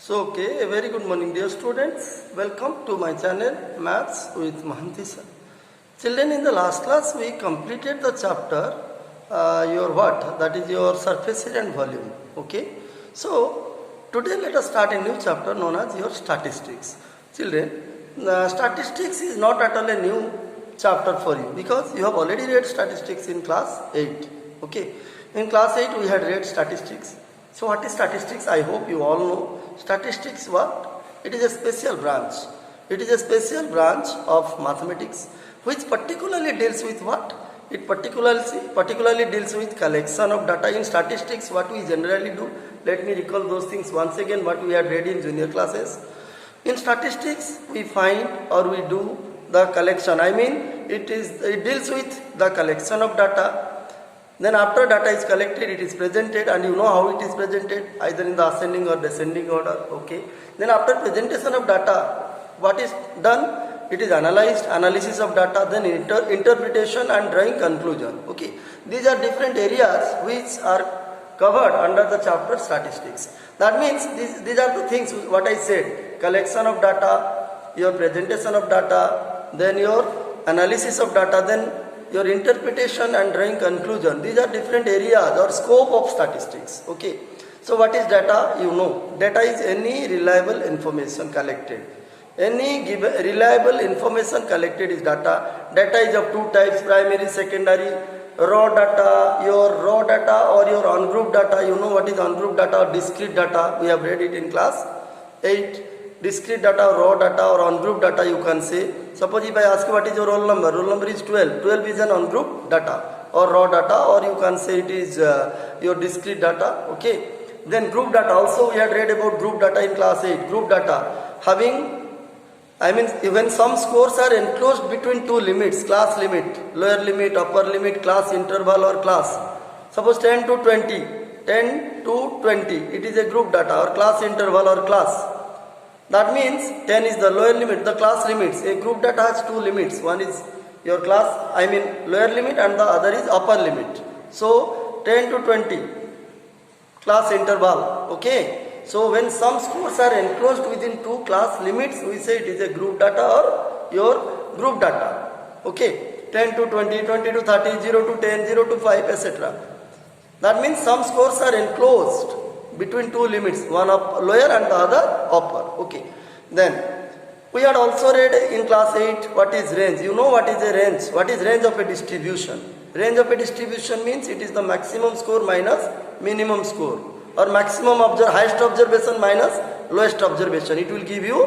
A very good morning, dear students. Welcome to my channel, Maths with Mahanti sir. Children, in the last class, we completed the chapter, your what? That is your surface area and volume. Okay. So, today let us start a new chapter known as your statistics. Children, statistics is not at all a new chapter for you because you have already read statistics in class 8. Okay. In class 8, we had read statistics. So what is statistics? I hope you all know. Statistics what? It is a special branch. It is a special branch of mathematics which particularly deals with what? It particularly deals with collection of data. In statistics, what we generally do, let me recall those things once again what we had read in junior classes. In statistics, we find or we do the collection. I mean, it deals with the collection of data. Then after data is collected, it is presented, and you know how it is presented, either in the ascending or descending order. Okay. Then after presentation of data, what is done? It is analyzed, analysis of data, then interpretation and drawing conclusion. Okay. These are different areas which are covered under the chapter statistics. That means these are the things what I said: collection of data, your presentation of data, then your analysis of data, then your interpretation and drawing conclusion. These are different areas or scope of statistics. Okay. So what is data? You know, data is any reliable information collected. Any given reliable information collected is data. Data is of two types: primary, secondary. Raw data, your raw data or your ungrouped data. You know what is ungrouped data or discrete data. We have read it in class 8. Discrete data, raw data or ungrouped data you can say. Suppose if I ask you what is your roll number is 12. 12 is an ungrouped data or raw data, or you can say it is your discrete data. Okay. Then group data, also we had read about group data in class 8. Group data having, I mean, when some scores are enclosed between two limits, class limit, lower limit, upper limit, class interval or class. Suppose 10 to 20, 10 to 20, it is a group data or class interval or class. That means 10 is the lower limit, the class limits. A group data has two limits. One is your class, I mean lower limit, and the other is upper limit. So 10 to 20, class interval. Okay. So when some scores are enclosed within two class limits, we say it is a group data or your group data. Okay. 10 to 20, 20 to 30, 0 to 10, 0 to 5, etc. That means some scores are enclosed between two limits, one up lower and the other upper. Okay. Then we had also read in class 8 what is range. You know what is a range? What is range of a distribution? Range of a distribution means it is the maximum score minus minimum score, or maximum highest observation minus lowest observation. It will give you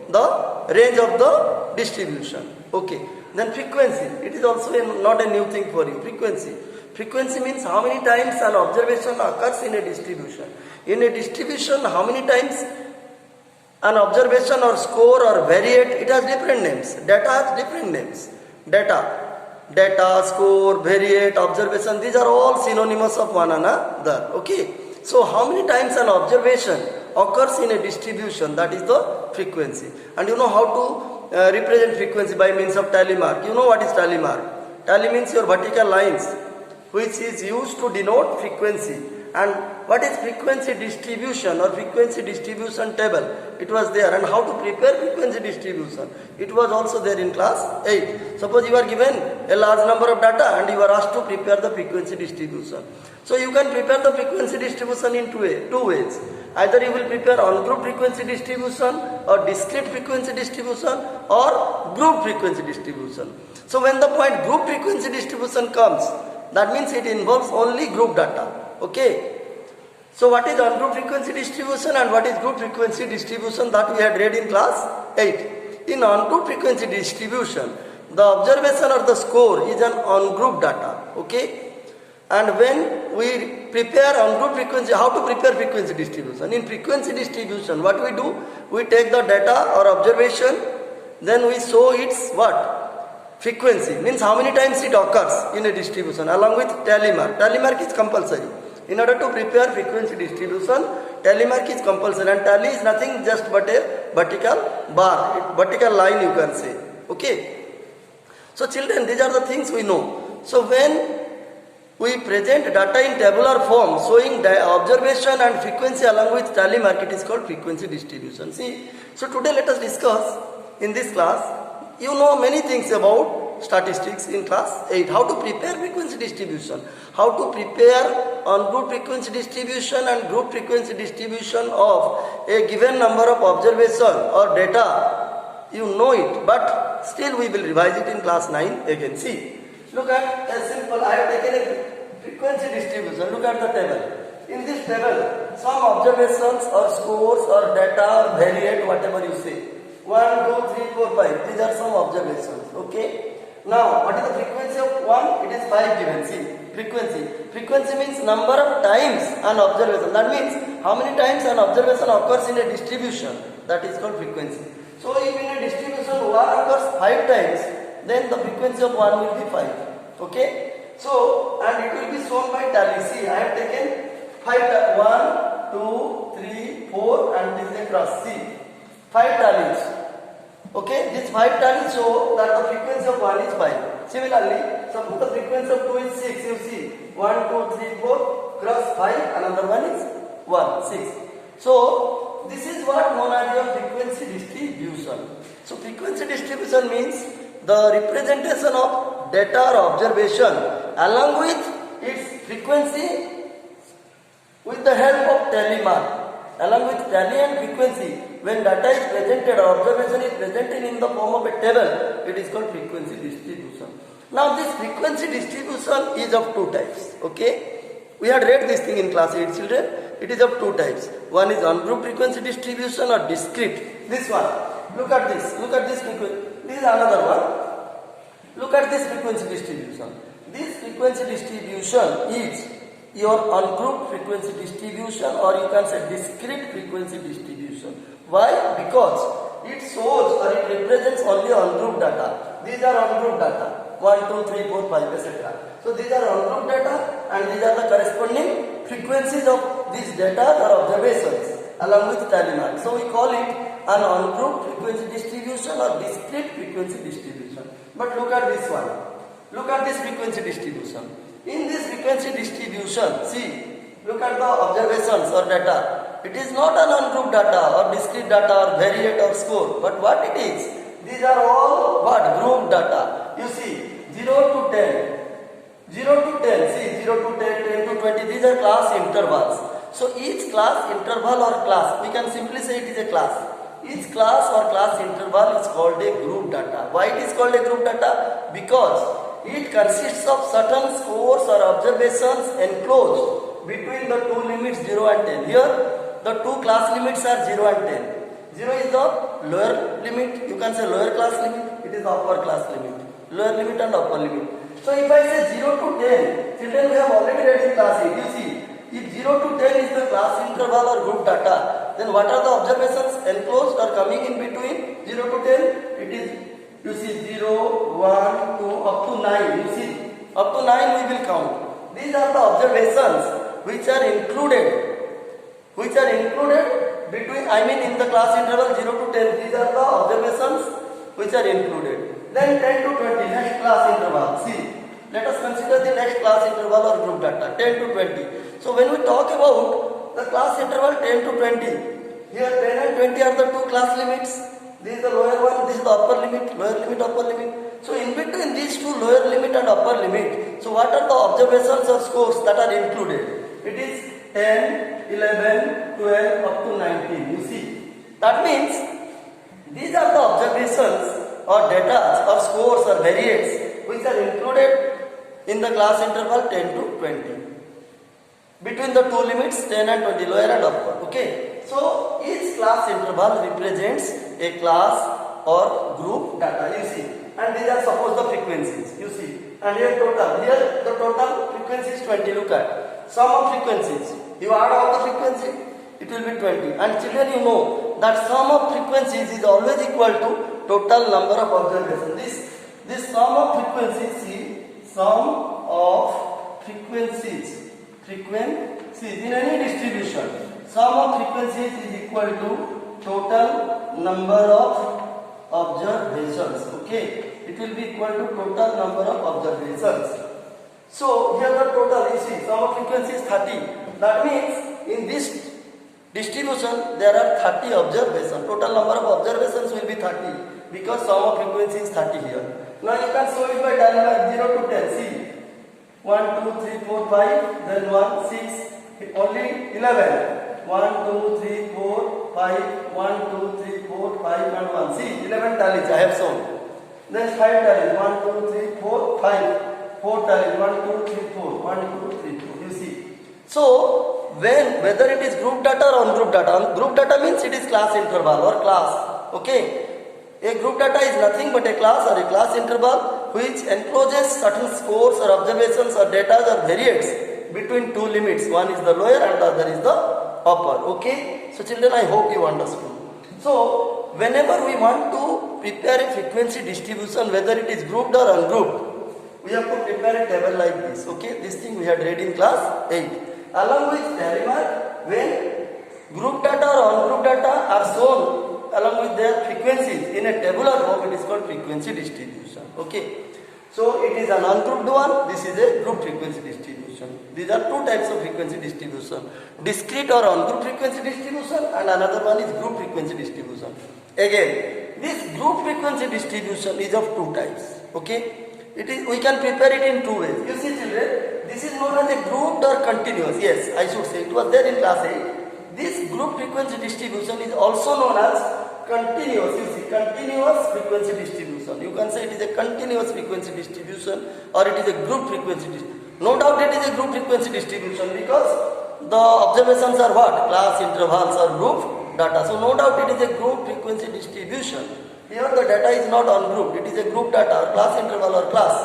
the range of the distribution. Okay. Then frequency. It is also not a new thing for you. Frequency. Frequency means how many times an observation occurs in a distribution. In a distribution, how many times an observation or score or variate, it has different names. Data has different names. Data, score, variate, observation, these are all synonymous of one another. Okay. So how many times an observation occurs in a distribution, that is the frequency. And you know how to represent frequency by means of tally mark. You know what is tally mark? Tally means your vertical lines, which is used to denote frequency. And what is frequency distribution or frequency distribution table? It was there. And how to prepare frequency distribution? It was also there in class 8. Suppose you are given a large number of data and you are asked to prepare the frequency distribution. So you can prepare the frequency distribution in two ways. Either you will prepare ungrouped frequency distribution or discrete frequency distribution or group frequency distribution. So when the point group frequency distribution comes, that means it involves only group data. Okay. So what is ungrouped frequency distribution and what is group frequency distribution, that we had read in class 8. In ungrouped frequency distribution, the observation or the score is an ungrouped data. Okay. And when we prepare ungrouped frequency, how to prepare frequency distribution? In frequency distribution, what we do? We take the data or observation, then we show its what? Frequency. Means how many times it occurs in a distribution, along with tally mark. Tally mark is compulsory. In order to prepare frequency distribution, tally mark is compulsory, and tally is nothing just but a vertical bar, vertical line you can say. Okay. So children, these are the things we know. So when we present data in tabular form showing the observation and frequency along with tally mark. It is called frequency distribution. See, so today let us discuss in this class. You know many things about statistics in class 8. How to prepare frequency distribution, how to prepare on-group frequency distribution and group frequency distribution of a given number of observation or data. You know it, but still we will revise it in class 9 again. See, look at a simple, I have taken a frequency distribution. Look at the table. In this table, some observations or scores or data or variate, whatever you say. 1, 2, 3, 4, 5. These are some observations. Okay. Now, what is the frequency of 1? It is 5 given. See, frequency. Frequency means number of times an observation. That means how many times an observation occurs in a distribution. That is called frequency. So, if in a distribution 1 occurs 5 times, then the frequency of 1 will be 5. Okay. So, and it will be shown by tally. See, I have taken 5, 1, 2, 3, 4 and this is a cross. See, 5 tallies. Okay, these 5 tallies show that the frequency of 1 is 5. Similarly, suppose the frequency of 2 is 6. You see, 1, 2, 3, 4, cross 5, another one is 1, 6. So, this is what known as your frequency distribution. So, frequency distribution means the representation of data or observation along with its frequency with the help of tally mark. Along with tally and frequency, when data is presented or observation is presented in the form of a table, it is called frequency distribution. Now this frequency distribution is of 2 types. Okay, we had read this thing in class 8, children. It is of 2 types. One is ungrouped frequency distribution or discrete. This one. Look at this. Look at this frequency. This is another one. Look at this frequency distribution. This frequency distribution is your ungrouped frequency distribution, or you can say discrete frequency distribution. Why? Because it shows or it represents only ungrouped data. These are ungrouped data. 1, 2, 3, 4, 5, etc. So these are ungrouped data and these are the corresponding frequencies of these data or observations along with tally mark. So we call it an ungrouped frequency distribution or discrete frequency distribution. But look at this one. Look at this frequency distribution. In this frequency distribution, see, look at the observations or data. It is not an ungrouped data or discrete data or variate or score, but what it is? These are all what? Grouped data. You see, 0 to 10. 0 to 10, see, 0 to 10, 10 to 20, these are class intervals. So each class interval or class, we can simply say it is a class. Each class or class interval is called a group data. Why it is called a group data? Because it consists of certain scores or observations enclosed between the 2 limits 0 and 10. Here, the 2 class limits are 0 and 10. 0 is the lower limit, you can say lower class limit, it is the upper class limit. Lower limit and upper limit. So if I say 0 to 10, children, we have already read in class 8. You see, if 0 to 10 is the class interval or group data, then what are the observations enclosed or coming in between 0 to 10? It is, you see, 0, 1, 2, up to 9. You see, up to 9 we will count. These are the observations which are included between, in the class interval 0 to 10. These are the observations which are included. Then 10 to 20, next class interval. See, let us consider the next class interval or group data, 10 to 20. So when we talk about the class interval 10 to 20, here 10 and 20 are the 2 class limits. This is the lower one, this is the upper limit, lower limit, upper limit. So in between these 2 lower limit and upper limit, so what are the observations or scores that are included? It is 10, 11, 12 up to 19, you see. That means these are the observations or data or scores or variates which are included in the class interval 10 to 20. Between the 2 limits 10 and 20, lower and upper. Okay. So each class interval represents a class or group data, you see. And these are suppose the frequencies, you see. And here the total frequency is 20, look at. Sum of frequencies, you add all the frequency, it will be 20. And children, you know that sum of frequencies is always equal to total number of observations. This sum of frequencies, see, sum of frequencies in any distribution, sum of frequencies is equal to total number of observations. Okay, it will be equal to total number of observations. So here the total, you see, sum of frequency is 30. That means in this distribution there are 30 observations. Total number of observations will be 30 because sum of frequency is 30 here. Now you can show it by dialing like 0 to 10. See, 1, 2, 3, 4, 5, then 1, 6, only 11. 1, 2, 3, 4, 5, 1, 2, 3, 4, 5 and 1. See, 11 tallies I have shown. Then 5 tallies, 1, 2, 3, 4, 5. 4 tallies, 1, 2, 3, 4, 1, 2, 3, 4. You see. So, whether it is group data or on-group data. Group data means it is class interval or class. Okay. A group data is nothing but a class or a class interval which encloses certain scores or observations or data or variates between two limits. One is the lower and the other is the upper. Okay. So children, I hope you understood. So whenever we want to prepare a frequency distribution, whether it is grouped or ungrouped, we have to prepare a table like this. Okay. This thing we had read in class 8. Along with remark, when group data or ungrouped data are shown along with their frequencies in a tabular form, it is called frequency distribution. Okay. So it is an ungrouped one, this is a group frequency distribution. These are two types of frequency distribution. Discrete or ungrouped frequency distribution and another one is group frequency distribution. Again, this group frequency distribution is of two types. Okay. We can prepare it in two ways. You see children, this is known as a grouped or continuous. Yes, I should say it was there in class 8. This group frequency distribution is also known as continuous. You see, continuous frequency distribution. You can say it is a continuous frequency distribution or it is a group frequency distribution. No doubt it is a group frequency distribution because the observations are what? Class intervals or group data. So no doubt it is a group frequency distribution. Here the data is not ungrouped. It is a group data or class interval or class.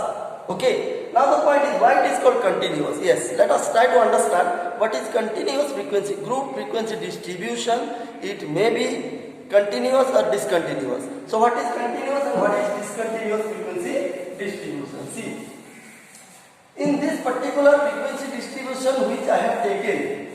Okay. Now the point is why it is called continuous. Yes, let us try to understand what is continuous frequency. Group frequency distribution, it may be continuous or discontinuous. So what is continuous and what is discontinuous frequency distribution? See, in this particular frequency distribution which I have taken,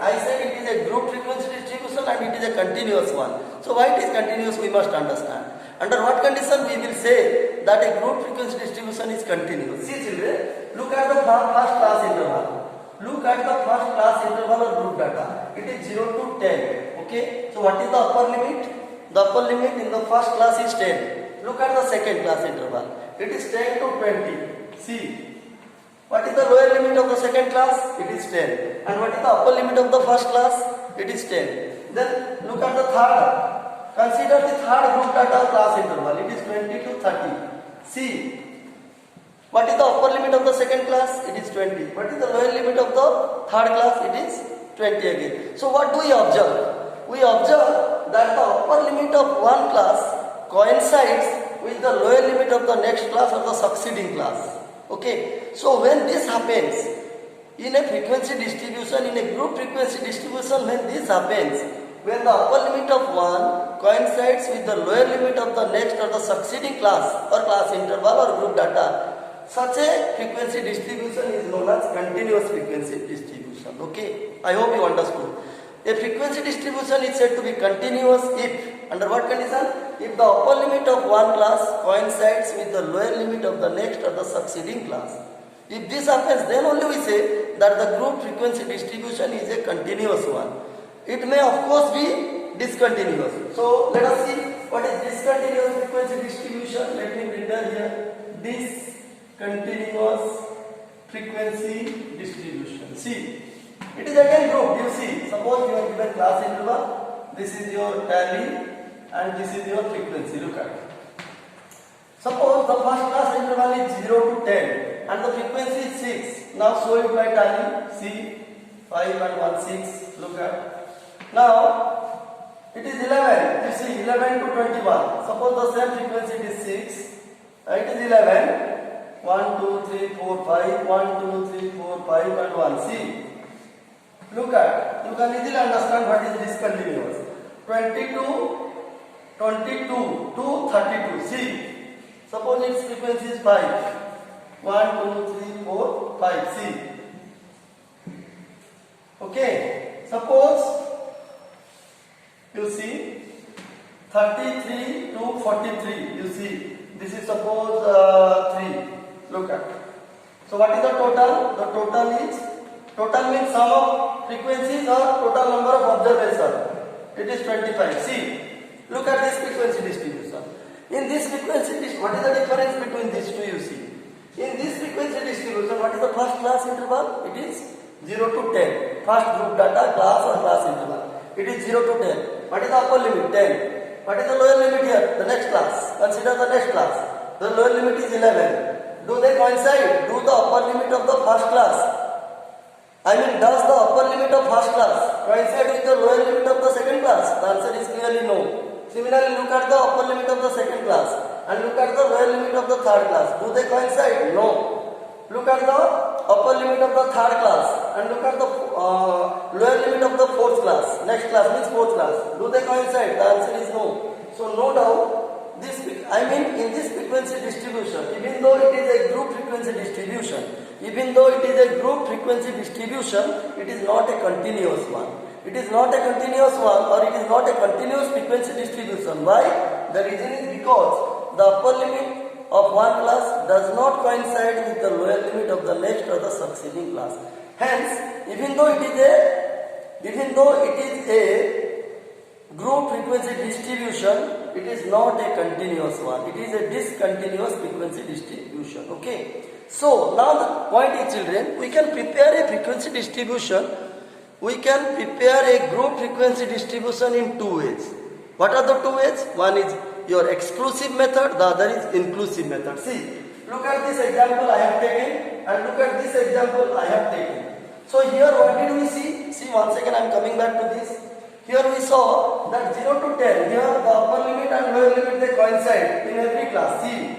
I said it is a group frequency distribution and it is a continuous one. So why it is continuous we must understand. Under what condition we will say that a group frequency distribution is continuous? See children, look at the first class interval. Look at the first class interval or group data. It is 0 to 10. Okay. So what is the upper limit? The upper limit in the first class is 10. Look at the second class interval. It is 10 to 20. See. What is the lower limit of the second class? It is 10. And what is the upper limit of the first class? It is 10. Then look at the third. Consider the third group data class interval. It is 20 to 30. See. What is the upper limit of the second class? It is 20. What is the lower limit of the third class? It is 20 again. So what do we observe? We observe that the upper limit of one class coincides with the lower limit of the next class or the succeeding class. Okay. So when this happens in a frequency distribution, in a group frequency distribution, when this happens, when the upper limit of one coincides with the lower limit of the next or the succeeding class or class interval or group data, such a frequency distribution is known as continuous frequency distribution. Okay, I hope you understood. A frequency distribution is said to be continuous if, under what condition? If the upper limit of one class coincides with the lower limit of the next or the succeeding class. If this happens, then only we say that the group frequency distribution is a continuous one. It may of course be discontinuous. So let us see what is discontinuous frequency distribution. Let me read down here. Discontinuous frequency distribution. See, it is again group. You see, suppose you are given class interval. This is your tally and this is your frequency. Look at it. Suppose the first class interval is 0 to 10 and the frequency is 6. Now show it by tally. See, 5 and 1, 6. Look at. Now, it is 11. You see, 11 to 21. Suppose the same frequency it is 6. It is 11. 1, 2, 3, 4, 5. 1, 2, 3, 4, 5 and 1. See. Look at. You can easily understand what is discontinuous. 22 to 32. See. Suppose its frequency is 5. 1, 2, 3, 4, 5. See. Okay. Suppose you see 33 to 43. You see This is suppose 3. Look at. So what is the total? The total means sum of frequencies or total number of observations. It is 25. See, look at this frequency distribution. In this frequency distribution, what is the difference between these two? You see. In this frequency distribution, what is the first class interval? It is 0 to 10. First group data, class or class interval. It is 0 to 10. What is the upper limit? 10. What is the lower limit here? The next class. Consider the next class. The lower limit is 11. Do they coincide? Do the upper limit of the first class? I mean, does the upper limit of first class coincide with the lower limit of the second class? The answer is clearly no. Similarly, look at the upper limit of the second class and look at the lower limit of the third class. Do they coincide? No. Look at the upper limit of the third class and look at the lower limit of the fourth class. Next class means fourth class. Do they coincide? The answer is no. So no doubt, in this frequency distribution, even though it is a group frequency distribution, it is not a continuous one. It is not a continuous one, or it is not a continuous frequency distribution. Why? The reason is because the upper limit of one class does not coincide with the lower limit of the next or the succeeding class. Hence, even though it is a group frequency distribution, it is not a continuous one. It is a discontinuous frequency distribution. Okay. So now the point is, children, we can prepare a frequency distribution. We can prepare a group frequency distribution in two ways. What are the two ways? One is your exclusive method, the other is inclusive method. See, look at this example I have taken and look at this example I have taken. So here what did we see? See, once again I am coming back to this. Here we saw that 0 to 10, here the upper limit and lower limit they coincide in every class. See,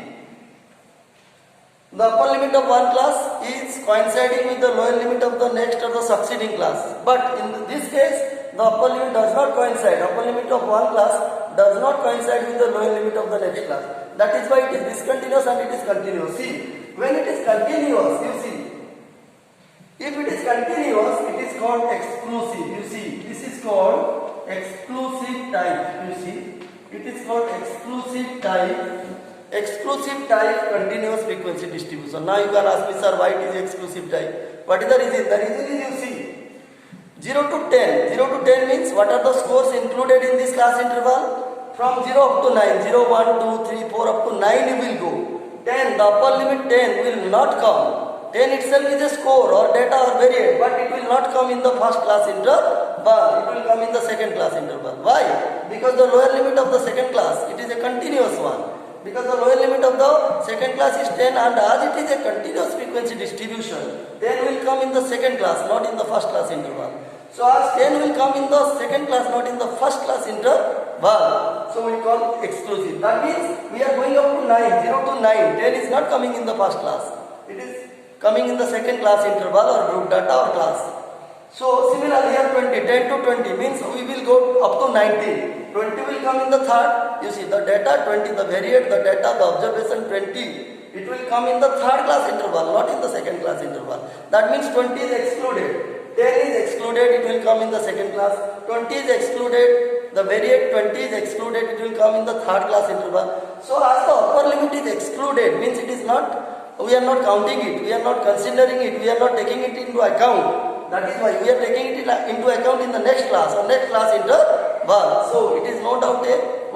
the upper limit of one class is coinciding with the lower limit of the next or the succeeding class. But in this case, the upper limit does not coincide. Upper limit of one class does not coincide with the lower limit of the next class. That is why it is discontinuous and it is continuous. See, when it is continuous, you see, if it is continuous, it is called exclusive. You see, this is called exclusive type. You see, it is called exclusive type continuous frequency distribution. Now you can ask me, sir, why it is exclusive type? What is the reason? The reason is, you see, 0 to 10. 0 to 10 means what are the scores included in this class interval? From 0 up to 9. 0, 1, 2, 3, 4 up to 9 you will go. 10, the upper limit 10 will not come. 10 itself is a score or data or variate, but it will not come in the first class interval. It will come in the second class interval. Why? Because the lower limit of the second class, it is a continuous one. Because the lower limit of the second class is 10, and as it is a continuous frequency distribution, 10 will come in the second class, not in the first class interval. So as 10 will come in the second class, not in the first class interval, so we call exclusive. That means we are going up to 9, 0 to 9. 10 is not coming in the first class. It is coming in the second class interval or group data or class. So similarly here 20, 10 to 20 means we will go up to 19. 20 will come in the third. You see the data 20, the variate, the data, the observation 20. It will come in the third class interval, not in the second class interval. That means 20 is excluded. 10 is excluded, it will come in the second class. 20 is excluded, the variate 20 is excluded, it will come in the third class interval. So as the upper limit is excluded, means it is not, we are not counting it, we are not considering it, we are not taking it into account. That is why we are taking it into account in the next class or next class interval. So it is no doubt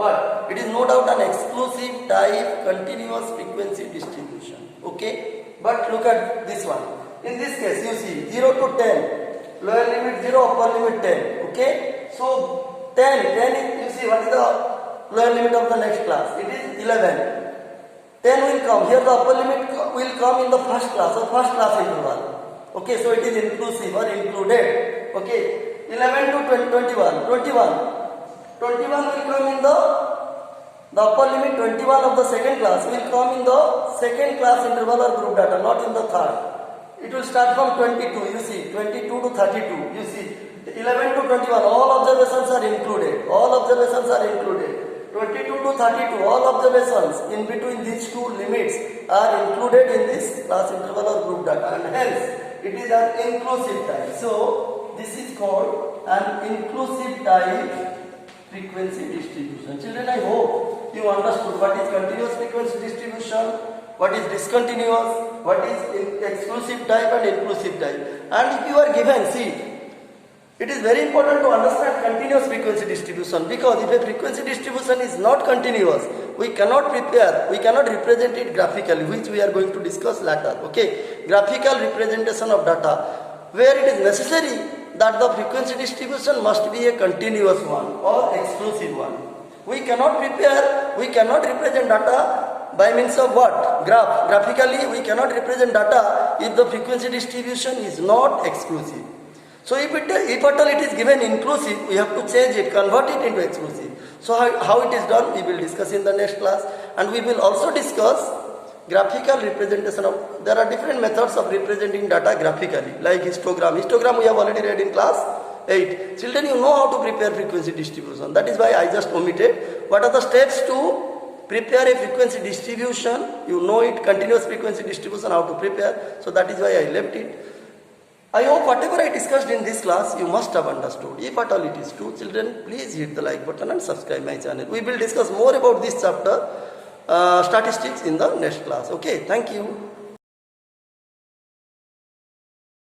what? It is no doubt an exclusive type continuous frequency distribution. Okay? But look at this one. In this case, you see 0 to 10, lower limit 0, upper limit 10. Okay? So 10 is, you see what is the lower limit of the next class? It is 11. 10 will come. Here the upper limit will come in the first class or first class interval. Okay, so it is inclusive or included. Okay, 11 to 21. 21 will come in the upper limit 21 of the second class will come in the second class interval or group data, not in the third. It will start from 22, you see, 22 to 32, you see, 11 to 21, all observations are included. 22 to 32, all observations in between these two limits are included in this class interval or group data, and hence it is an inclusive type. So this is called an inclusive type frequency distribution. Children, I hope you understood what is continuous frequency distribution, what is discontinuous, what is exclusive type and inclusive type. And if you are given, see, it is very important to understand continuous frequency distribution, because if a frequency distribution is not continuous, we cannot represent it graphically, which we are going to discuss later. Okay, graphical representation of data, where it is necessary that the frequency distribution must be a continuous one or exclusive one. We cannot represent data by means of what? Graph. Graphically, we cannot represent data if the frequency distribution is not exclusive. So if at all it is given inclusive, we have to change it, convert it into exclusive. So how it is done, we will discuss in the next class, and we will also discuss graphical representation of, there are different methods of representing data graphically, like histogram. Histogram we have already read in class 8. Children, you know how to prepare frequency distribution. That is why I just omitted. What are the steps to prepare a frequency distribution? You know it, continuous frequency distribution, how to prepare. So that is why I left it. I hope whatever I discussed in this class you must have understood. If at all it is true, children, please hit the like button and subscribe my channel. We will discuss more about this chapter, statistics, in the next class. Okay, thank you.